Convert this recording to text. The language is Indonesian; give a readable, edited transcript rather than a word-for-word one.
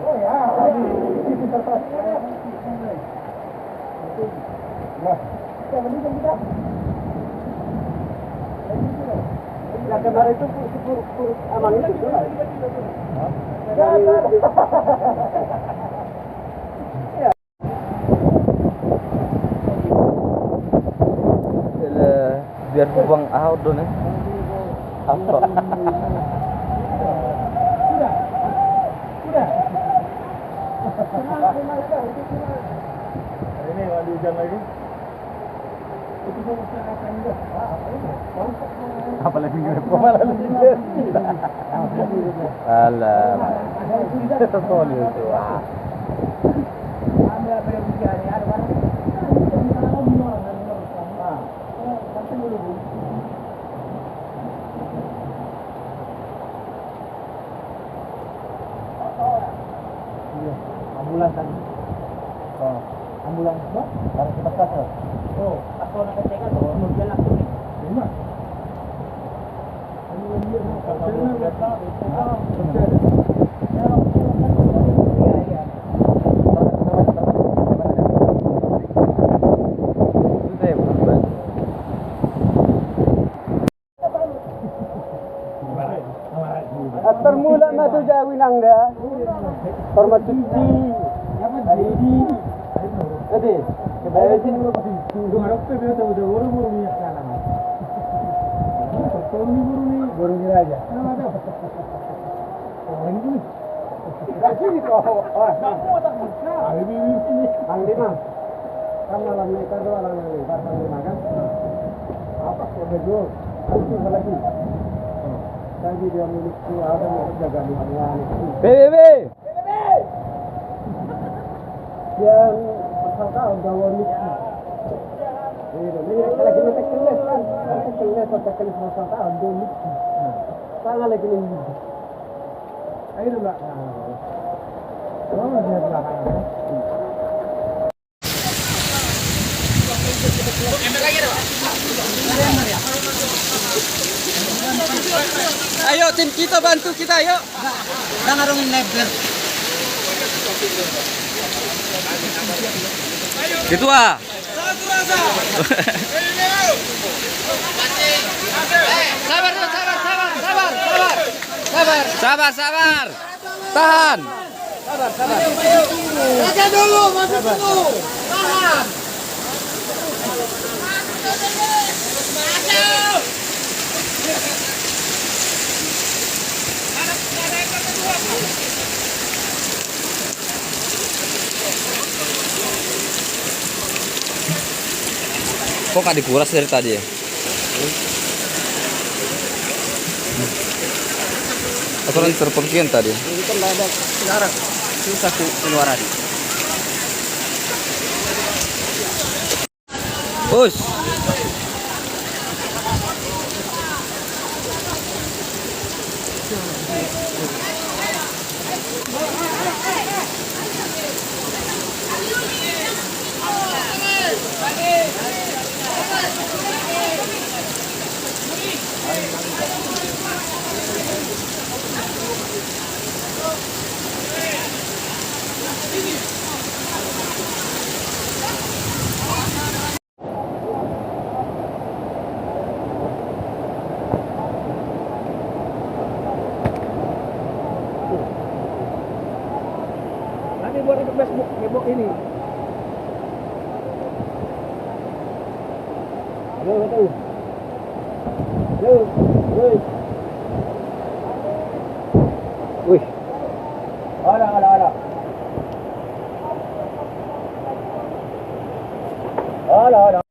Oh ya. Nah, kita. Ya kemarin itu pur aman itu. Biar buang ahok dong ya. Apa? Sudah. Ini kalau hujan lagi. Apa lagi grab? Alah. Soli itu. Ambulans tadi. Oh, ambulans apa? Harus kita kasih. Oh, aku nak katakan tu, kemudian aku ni. Lima. Termula madu jawinang dah. Hormat cuci. Hari ini. Ada. Kebaya sini dulu dokter dia tahu dah baru minyak kalah. Tahun ni baru ni aja. Nama tu. Orang ini. Sini kau. Kamu tak bisa. Hari ini sini. Bang Dima. Kamu malam ni kau orang ni pasal ni makan. Apa kau berdua? Apa lagi? Tadi dia milik ada yang jaga di rumah ni. BBB. Yang pasal gawar ni. Ini lagi nak kelas kan? Kelas atau kelas pasal ada ni. Sana lagi ni. Ayo dah. Oh, dia belakang. Ayo tim kita bantu kita ayo. Jangan rongin lebar. Gitu ah. Sabar. Tahan. Saja dulu, masuk dulu. Tahan. Kok nggak dikuras dari tadi ya? Aturan terpengkian tadi. Ini kan ada sekarang susah keluar tadi. Us. Nanti buat di Facebook heboh ini. Halo, betul. Halo, woi. Wih. Ada.